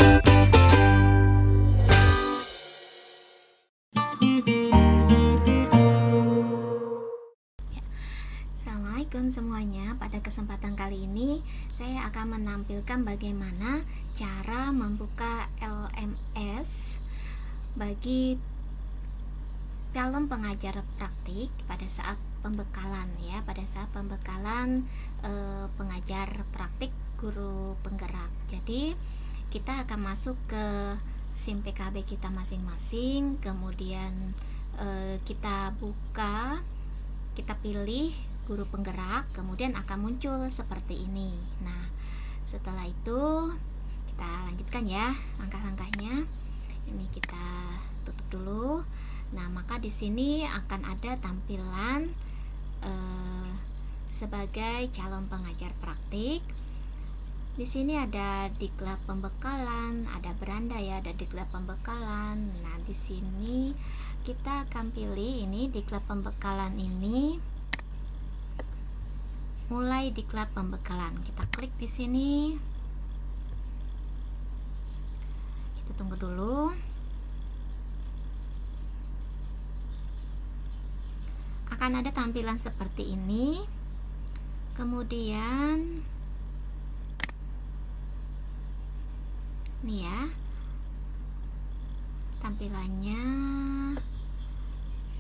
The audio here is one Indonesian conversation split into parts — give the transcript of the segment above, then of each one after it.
Assalamualaikum semuanya. Pada kesempatan kali ini saya akan menampilkan bagaimana cara membuka LMS bagi calon pengajar praktik pada saat pembekalan ya, pada saat pembekalan pengajar praktik guru penggerak. Jadi kita akan masuk ke SIM PKB kita masing-masing, kemudian kita buka, kita pilih guru penggerak, kemudian akan muncul seperti ini. Nah, setelah itu kita lanjutkan ya langkah-langkahnya. Ini kita tutup dulu. Nah, maka di sini akan ada tampilan sebagai calon pengajar praktik. Di sini ada diklat pembekalan, ada beranda ya, ada diklat pembekalan. Nah, di sini kita akan pilih ini diklat pembekalan ini. Mulai diklat pembekalan, kita klik di sini. Kita tunggu dulu. Akan ada tampilan seperti ini. Kemudian nih ya, tampilannya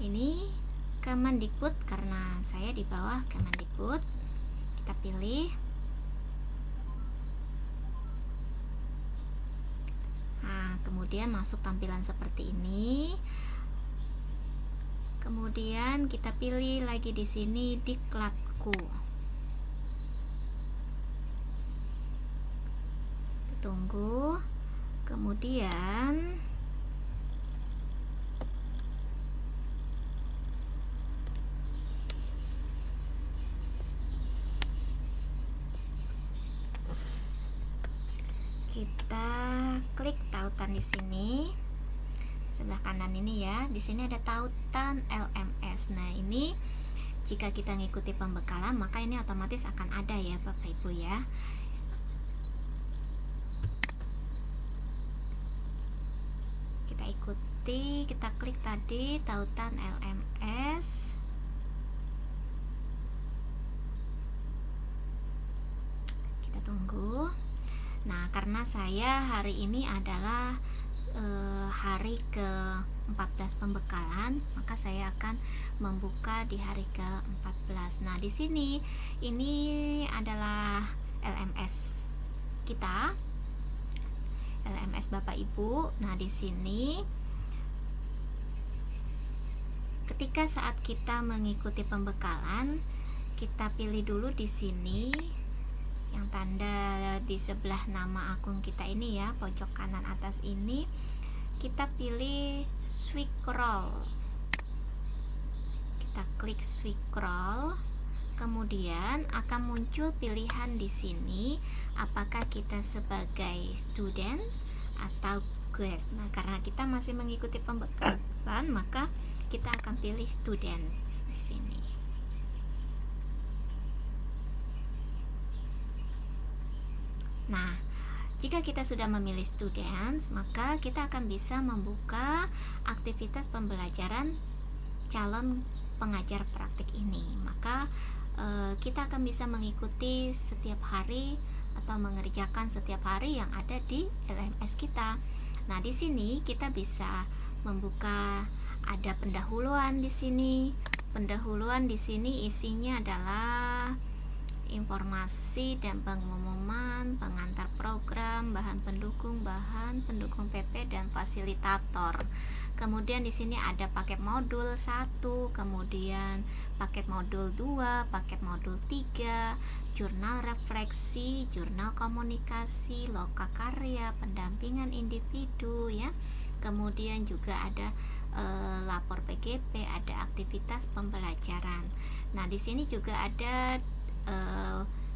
ini Kemendikbud, karena saya di bawah Kemendikbud. Kita pilih. Nah, kemudian masuk tampilan seperti ini. Kemudian kita pilih lagi di sini diklatku. Kita tunggu. Kemudian kita klik tautan di sini sebelah kanan ini ya. Di sini ada tautan LMS. Nah, ini jika kita ngikuti pembekalan maka ini otomatis akan ada ya Bapak Ibu ya. Kita ikuti, kita klik tadi tautan LMS. Kita tunggu. Nah, karena saya hari ini adalah hari ke-14 pembekalan, maka saya akan membuka di hari ke-14. Nah, di sini ini adalah LMS kita, LMS Bapak Ibu. Nah, di sini ketika saat kita mengikuti pembekalan, kita pilih dulu di sini yang tanda di sebelah nama akun kita ini ya, pojok kanan atas ini, kita pilih scroll. Kita klik scroll, kemudian akan muncul pilihan di sini apakah kita sebagai student atau guest. Nah, karena kita masih mengikuti pembekalan, maka kita akan pilih student di sini. Nah, jika kita sudah memilih students, maka kita akan bisa membuka aktivitas pembelajaran calon pengajar praktik ini. Maka kita akan bisa mengikuti setiap hari atau mengerjakan setiap hari yang ada di LMS kita. Nah, di sini kita bisa membuka, ada pendahuluan di sini. Pendahuluan di sini isinya adalah informasi dan pengumuman, pengantar program, bahan pendukung PP dan fasilitator. Kemudian di sini ada paket modul 1, kemudian paket modul 2, paket modul 3, jurnal refleksi, jurnal komunikasi, loka karya, pendampingan individu ya. Kemudian juga ada lapor PGP, ada aktivitas pembelajaran. Nah, di sini juga ada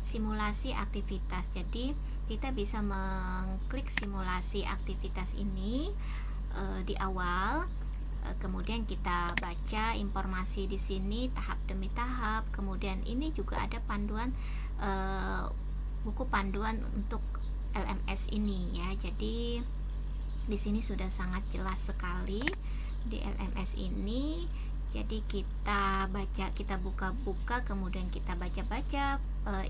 simulasi aktivitas. Jadi kita bisa mengklik simulasi aktivitas ini di awal, kemudian kita baca informasi di sini tahap demi tahap. Kemudian ini juga ada panduan buku panduan untuk LMS ini ya. Jadi di sini sudah sangat jelas sekali di LMS ini. Jadi kita baca, kita buka-buka, kemudian kita baca-baca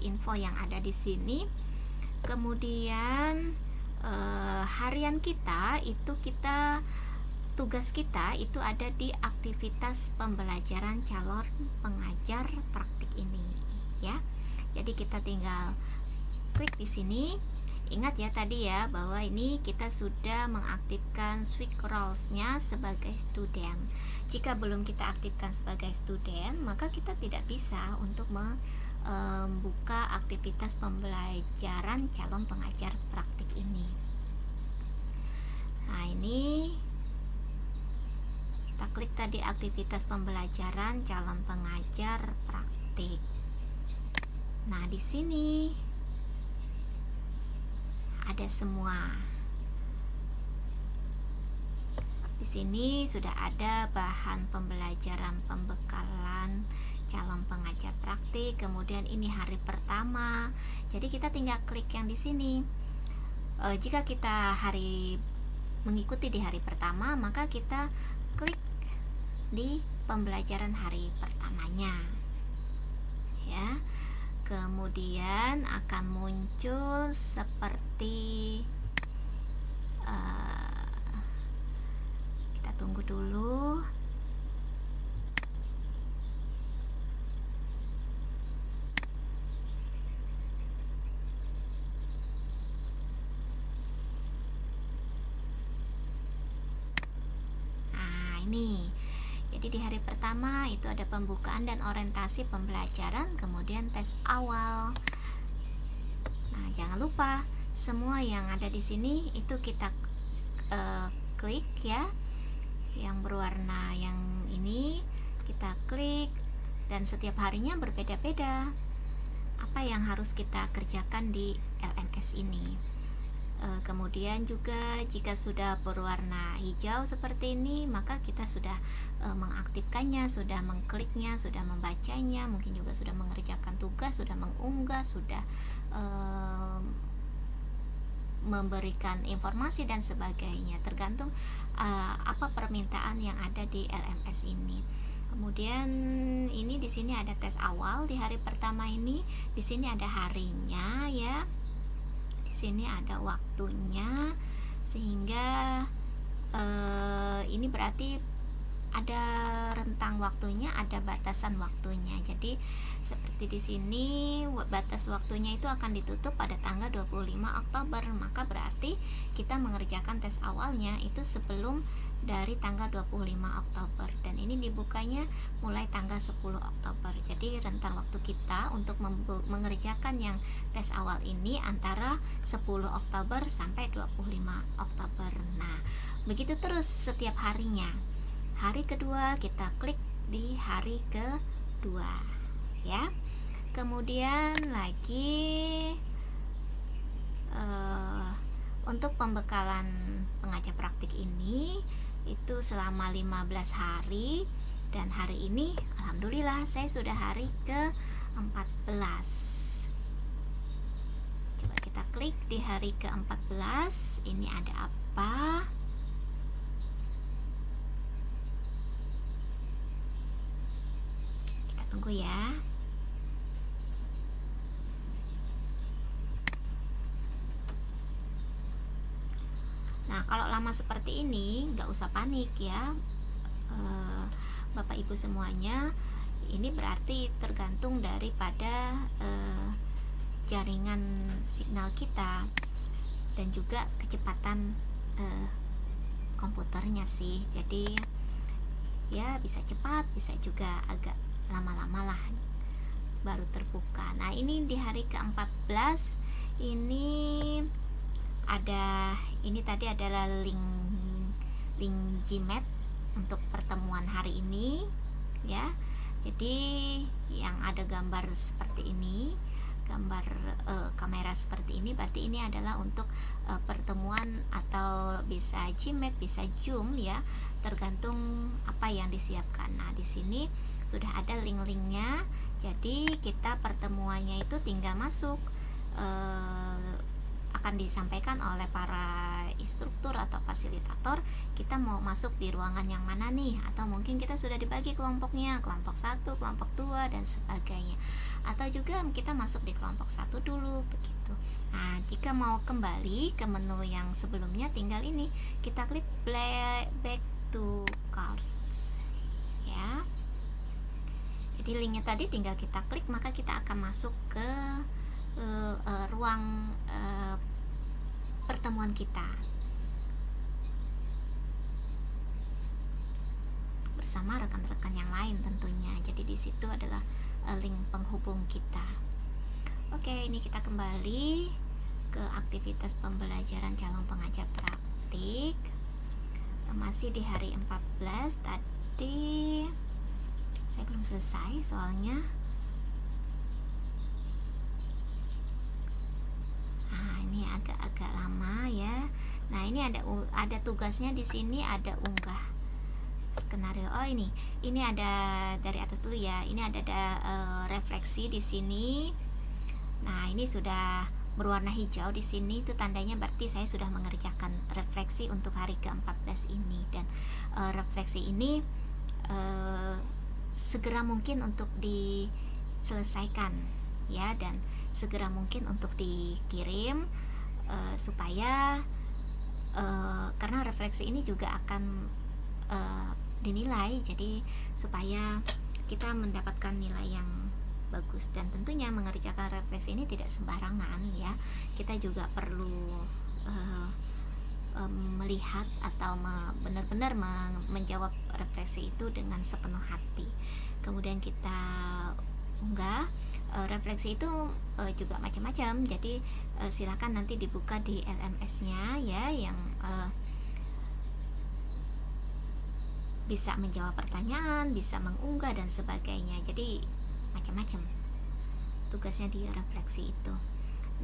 info yang ada di sini. Kemudian harian kita itu tugas kita itu ada di aktivitas pembelajaran calon pengajar praktik ini ya. Jadi kita tinggal klik di sini. Ingat ya tadi ya bahwa ini kita sudah mengaktifkan switch roles-nya sebagai student. Jika belum kita aktifkan sebagai student, maka kita tidak bisa untuk membuka aktivitas pembelajaran calon pengajar praktik ini. Nah, ini kita klik tadi aktivitas pembelajaran calon pengajar praktik. Nah, di sini ada semua. Di sini sudah ada bahan pembelajaran pembekalan calon pengajar praktik. Kemudian ini hari pertama. Jadi kita tinggal klik yang di sini. Jika kita mengikuti di hari pertama, maka kita klik di pembelajaran hari pertamanya. Ya. Kemudian akan muncul seperti kita tunggu dulu. Nah, ini. Jadi di hari pertama itu ada pembukaan dan orientasi pembelajaran, kemudian tes awal. Nah, jangan lupa semua yang ada di sini itu kita klik ya. Yang berwarna yang ini kita klik, dan setiap harinya berbeda-beda. Apa yang harus kita kerjakan di LMS ini? Kemudian juga jika sudah berwarna hijau seperti ini, maka kita sudah mengaktifkannya, sudah mengkliknya, sudah membacanya, mungkin juga sudah mengerjakan tugas, sudah mengunggah, sudah memberikan informasi dan sebagainya, tergantung apa permintaan yang ada di LMS ini. Kemudian ini di sini ada tes awal di hari pertama ini, di sini ada harinya ya. Sini ada waktunya, sehingga ini berarti ada rentang waktunya, ada batasan waktunya. Jadi seperti di sini batas waktunya itu akan ditutup pada tanggal 25 Oktober. Maka berarti kita mengerjakan tes awalnya itu sebelum dari tanggal 25 Oktober, dan ini dibukanya mulai tanggal 10 Oktober. Jadi rentang waktu kita untuk mengerjakan yang tes awal ini antara 10 Oktober sampai 25 Oktober. Nah, begitu terus setiap harinya. Hari kedua kita klik di hari kedua ya. Kemudian lagi untuk pembekalan pengajar praktik ini itu selama 15 hari, dan hari ini alhamdulillah saya sudah hari ke-14. Coba kita klik di hari ke-14. Ini ada apa? Kita tunggu ya. Nah, kalau lama seperti ini nggak usah panik ya, Bapak Ibu semuanya. Ini berarti tergantung daripada jaringan signal kita dan juga kecepatan komputernya sih. Jadi ya bisa cepat, bisa juga agak lama-lama lah baru terbuka. Nah, ini di hari ke-14 ini ada, ini tadi adalah link Gmeet untuk pertemuan hari ini ya. Jadi yang ada gambar seperti ini, gambar kamera seperti ini, berarti ini adalah untuk pertemuan, atau bisa Gmeet, bisa Zoom ya, tergantung apa yang disiapkan. Nah, di sini sudah ada jadi kita pertemuannya itu tinggal masuk, akan akan disampaikan oleh para instruktur atau fasilitator, kita mau masuk di ruangan yang mana nih, atau mungkin kita sudah dibagi kelompoknya, kelompok 1, kelompok 2 dan sebagainya, atau juga kita masuk di kelompok 1 dulu begitu. Nah, jika mau kembali ke menu yang sebelumnya, tinggal ini kita klik back to course ya. Jadi linknya tadi tinggal kita klik, maka kita akan masuk ke ruang pertemuan kita bersama rekan-rekan yang lain tentunya. Jadi di situ adalah link penghubung kita. Oke, ini kita kembali ke aktivitas pembelajaran calon pengajar praktik. Masih di hari 14. Tadi saya belum selesai soalnya. Ini agak-agak lama ya. Nah, ini ada tugasnya di sini, ada unggah skenario. Oh, ini ada dari atas dulu ya. Ini ada refleksi di sini. Nah, ini sudah berwarna hijau di sini, itu tandanya berarti saya sudah mengerjakan refleksi untuk hari ke-14 ini. Dan refleksi ini segera mungkin untuk diselesaikan ya, dan segera mungkin untuk dikirim supaya karena refleksi ini juga akan dinilai, jadi supaya kita mendapatkan nilai yang bagus. Dan tentunya mengerjakan refleksi ini tidak sembarangan ya, kita juga perlu melihat atau benar-benar menjawab refleksi itu dengan sepenuh hati. Kemudian kita unggah. Refleksi itu juga macam-macam, jadi silakan nanti dibuka di LMS-nya ya, yang bisa menjawab pertanyaan, bisa mengunggah dan sebagainya. Jadi macam-macam tugasnya di refleksi itu.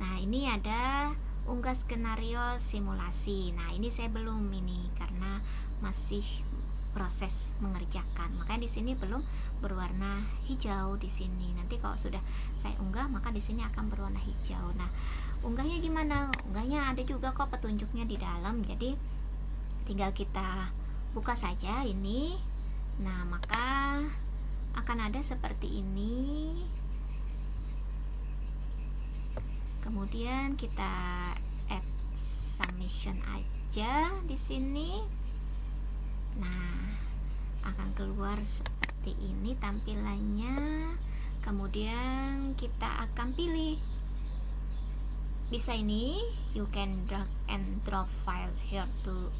Nah, ini ada unggah skenario simulasi. Nah, ini saya belum ini karena masih proses mengerjakan, makanya di sini belum berwarna hijau di sini. Nanti kalau sudah saya unggah, maka di sini akan berwarna hijau. Nah, unggahnya gimana? Unggahnya ada juga kok petunjuknya di dalam, jadi tinggal kita buka saja ini. Nah, maka akan ada seperti ini. Kemudian kita add submission aja di sini. Nah, akan keluar seperti ini tampilannya. Kemudian kita akan pilih, bisa ini you can drag and drop files here to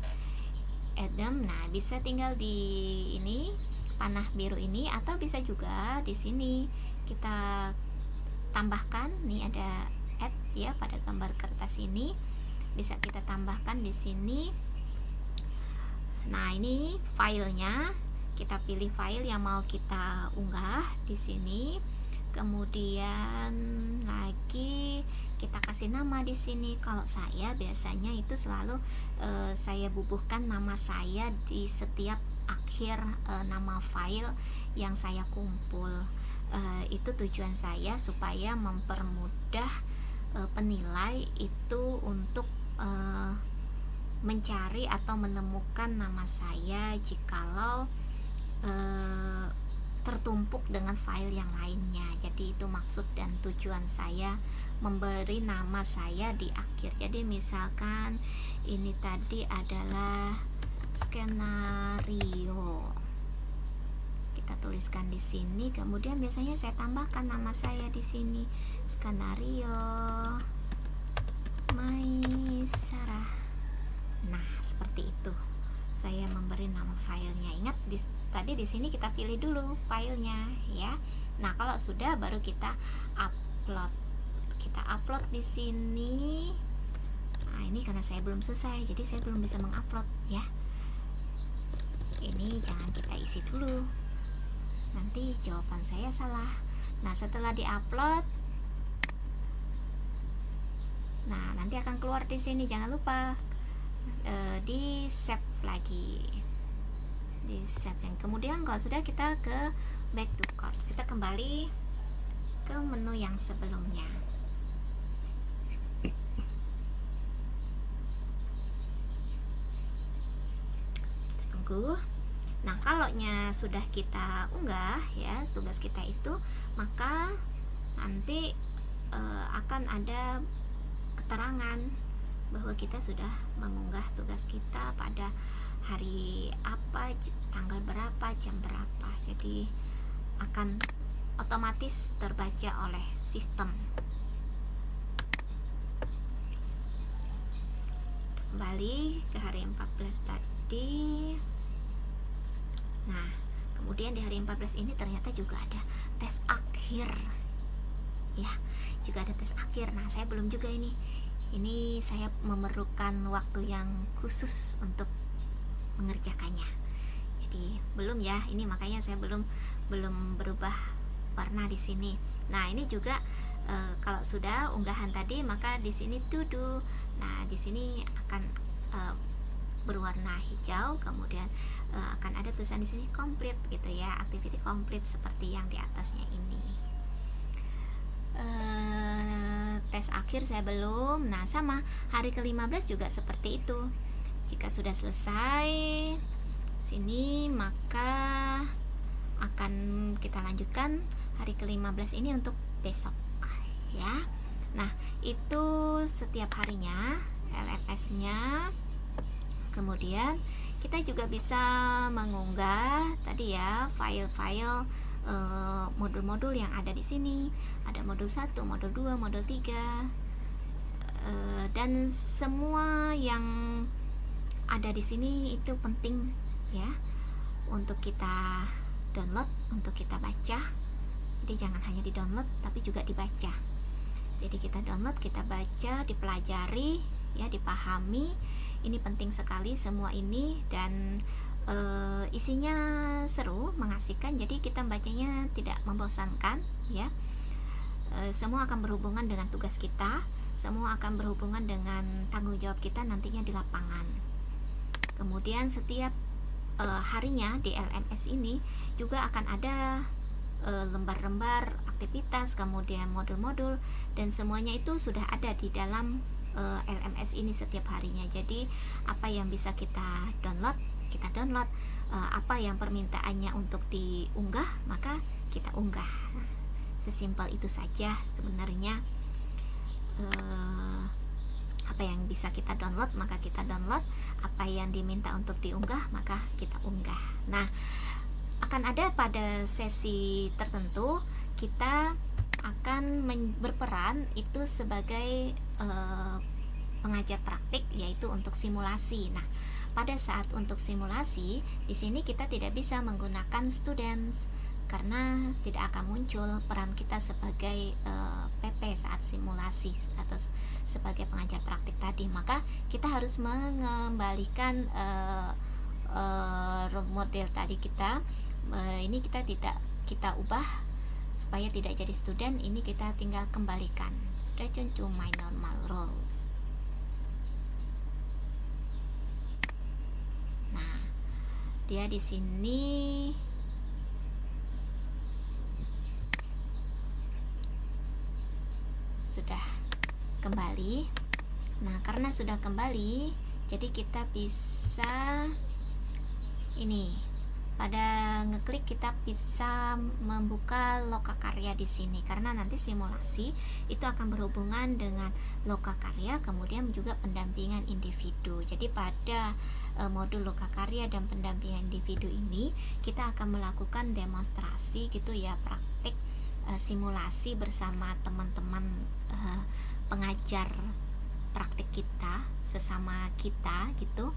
add them. Nah, bisa tinggal di ini panah biru ini, atau bisa juga di sini kita tambahkan. Nih ada add ya pada gambar kertas ini, bisa kita tambahkan di sini. Nah, ini filenya, kita pilih file yang mau kita unggah di sini. Kemudian lagi kita kasih nama di sini. Kalau saya biasanya itu selalu saya bubuhkan nama saya di setiap akhir nama file yang saya kumpul. Itu tujuan saya supaya mempermudah penilai itu untuk mencari atau menemukan nama saya jikalau tertumpuk dengan file yang lainnya. Jadi itu maksud dan tujuan saya memberi nama saya di akhir. Jadi misalkan ini tadi adalah skenario, kita tuliskan di sini. Kemudian biasanya saya tambahkan nama saya di sini, skenario Maisarah. Nah, seperti itu saya memberi nama filenya. Ingat tadi di sini kita pilih dulu filenya ya. Nah, kalau sudah baru kita upload. Kita upload di sini. Nah, ini karena saya belum selesai, jadi saya belum bisa mengupload ya. Ini jangan kita isi dulu, nanti jawaban saya salah. Nah, setelah diupload, nah nanti akan keluar di sini. Jangan lupa di save lagi, di save. Yang kemudian kalau sudah, kita ke back to course, kita kembali ke menu yang sebelumnya. tunggu. Nah, kalaunya sudah kita unggah ya tugas kita itu, maka nanti akan ada keterangan bahwa kita sudah mengunggah tugas kita pada hari apa, tanggal berapa, jam berapa. Jadi akan otomatis terbaca oleh sistem. Kembali ke hari 14 tadi. Nah, kemudian di hari 14 ini ternyata juga ada tes akhir. Ya, juga ada tes akhir. Nah, saya belum juga ini. Ini saya memerlukan waktu yang khusus untuk mengerjakannya. Jadi belum ya. Ini makanya saya belum berubah warna di sini. Nah, ini juga kalau sudah unggahan tadi, maka di sini to do. Nah, di sini akan berwarna hijau, kemudian akan ada tulisan di sini complete gitu ya, activity complete seperti yang di atasnya ini. Tes akhir saya belum. Nah, sama hari ke-15 juga seperti itu. Jika sudah selesai sini, maka akan kita lanjutkan hari ke-15 ini untuk besok ya. Nah, itu setiap harinya LMS-nya. Kemudian kita juga bisa mengunggah tadi ya file-file modul-modul yang ada di sini. Ada modul 1, modul 2, modul 3, dan semua yang ada di sini itu penting ya untuk kita download, untuk kita baca. Jadi jangan hanya di download tapi juga dibaca. Jadi kita download, kita baca, dipelajari ya, dipahami. Ini penting sekali semua ini, dan isinya seru, mengasihkan. Jadi kita bacanya tidak membosankan ya. Semua akan berhubungan dengan tugas kita, semua akan berhubungan dengan tanggung jawab kita nantinya di lapangan. Kemudian setiap harinya di LMS ini juga akan ada lembar-lembar aktivitas, kemudian modul-modul, dan semuanya itu sudah ada di dalam LMS ini setiap harinya. Jadi apa yang bisa kita download, kita download. Apa yang permintaannya untuk diunggah, maka kita unggah. Sesimpel itu saja sebenarnya. Apa yang bisa kita download, maka kita download. Apa yang diminta untuk diunggah, maka kita unggah. Nah, akan ada pada sesi tertentu kita akan berperan itu sebagai pengajar praktik, yaitu untuk simulasi. Nah, pada saat untuk simulasi di sini kita tidak bisa menggunakan students karena tidak akan muncul peran kita sebagai PP saat simulasi atau sebagai pengajar praktik tadi. Maka kita harus mengembalikan role model tadi kita. Ini kita tidak kita ubah supaya tidak jadi student. Ini kita tinggal kembalikan return to my normal roles. Nah, dia di sini sudah kembali. Nah, karena sudah kembali, jadi kita bisa ini pada ngeklik kita bisa membuka lokakarya di sini, karena nanti simulasi itu akan berhubungan dengan lokakarya, kemudian juga pendampingan individu. Jadi pada modul lokakarya dan pendampingan individu ini kita akan melakukan demonstrasi gitu ya, praktik simulasi bersama teman-teman pengajar praktik kita, sesama kita gitu.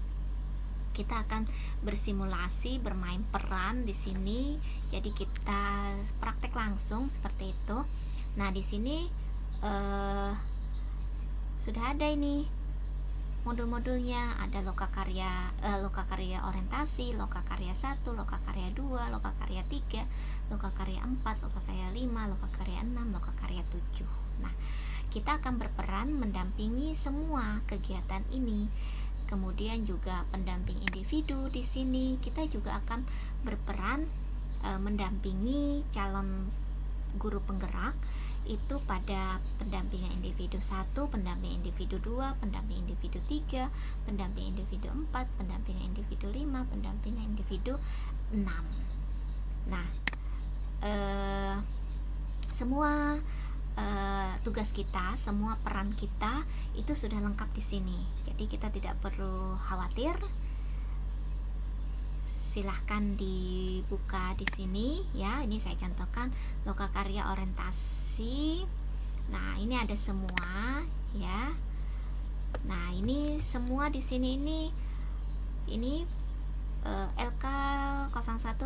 Kita akan bersimulasi, bermain peran di sini. Jadi kita praktek langsung seperti itu. Nah, di sini sudah ada ini modul-modulnya. Ada lokakarya orientasi, lokakarya 1, lokakarya 2, lokakarya 3, lokakarya 4, lokakarya 5, lokakarya 6, lokakarya 7. Nah, kita akan berperan mendampingi semua kegiatan ini. Kemudian juga pendamping individu di sini kita juga akan berperan mendampingi calon guru penggerak itu pada pendampingan individu 1, pendampingan individu 2, pendampingan individu 3, pendampingan individu 4, pendampingan individu 5, pendampingan individu 6. Nah, semua tugas kita, semua peran kita itu sudah lengkap di sini. Jadi kita tidak perlu khawatir. Silahkan dibuka di sini ya. Ini saya contohkan lokakarya orientasi. Nah, ini ada semua ya. Nah, ini semua di sini ini LK 01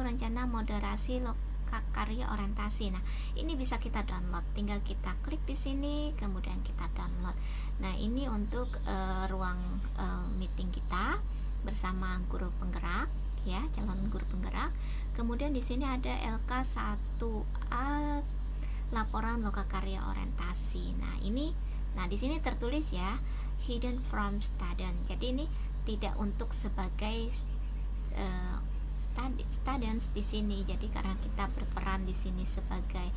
rencana moderasi lokakarya orientasi. Nah, ini bisa kita download. Tinggal kita klik di sini, kemudian kita download. Nah, ini untuk ruang meeting kita bersama guru penggerak ya, calon guru penggerak. Kemudian di sini ada LK 1A laporan lokakarya orientasi. Nah, di sini tertulis ya, hidden from student. Jadi ini tidak untuk sebagai students di sini. Jadi karena kita berperan di sini sebagai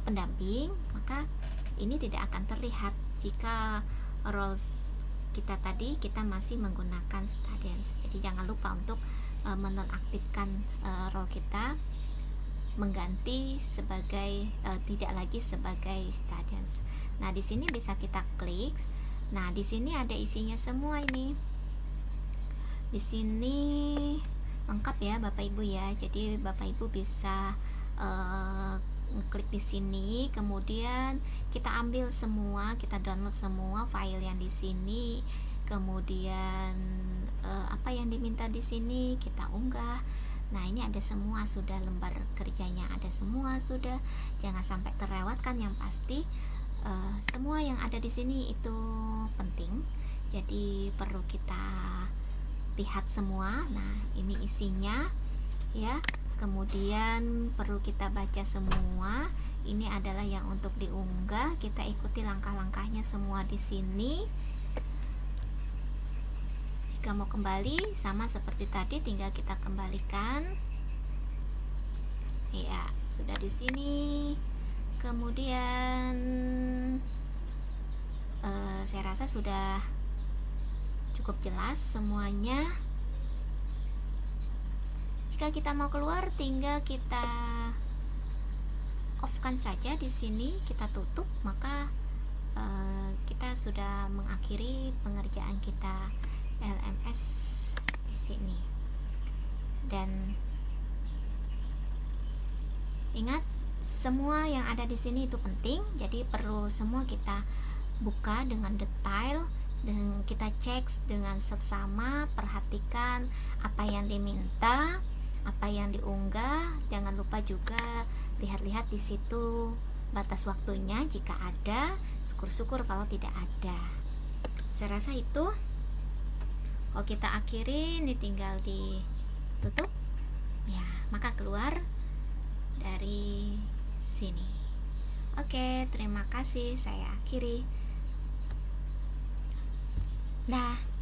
pendamping, maka ini tidak akan terlihat jika roles kita tadi kita masih menggunakan students. Jadi jangan lupa untuk menonaktifkan role kita, mengganti sebagai tidak lagi sebagai students. Nah, di sini bisa kita klik. Nah, di sini ada isinya semua ini. Di sini lengkap ya Bapak Ibu ya. Jadi Bapak Ibu bisa klik di sini, kemudian kita ambil semua, kita download semua file yang di sini, kemudian apa yang diminta di sini kita unggah. Nah, ini ada semua sudah, lembar kerjanya ada semua sudah. Jangan sampai terlewatkan, yang pasti semua yang ada di sini itu penting. Jadi perlu kita lihat semua. Nah, ini isinya ya. Kemudian perlu kita baca semua. Ini adalah yang untuk diunggah. Kita ikuti langkah-langkahnya semua di sini. Jika mau kembali sama seperti tadi, tinggal kita kembalikan. Ya, sudah di sini. Kemudian saya rasa sudah cukup jelas semuanya. Jika kita mau keluar, tinggal kita off-kan saja di sini, kita tutup, maka kita sudah mengakhiri pengerjaan kita LMS di sini. Dan ingat, semua yang ada di sini itu penting, jadi perlu semua kita buka dengan detail dan kita cek dengan seksama, perhatikan apa yang diminta, apa yang diunggah. Jangan lupa juga lihat-lihat di situ batas waktunya jika ada, syukur-syukur kalau tidak ada. Saya rasa itu. Kalau kita akhiri, ini tinggal ditutup ya, maka keluar dari sini. Oke, terima kasih, saya akhiri. Dah.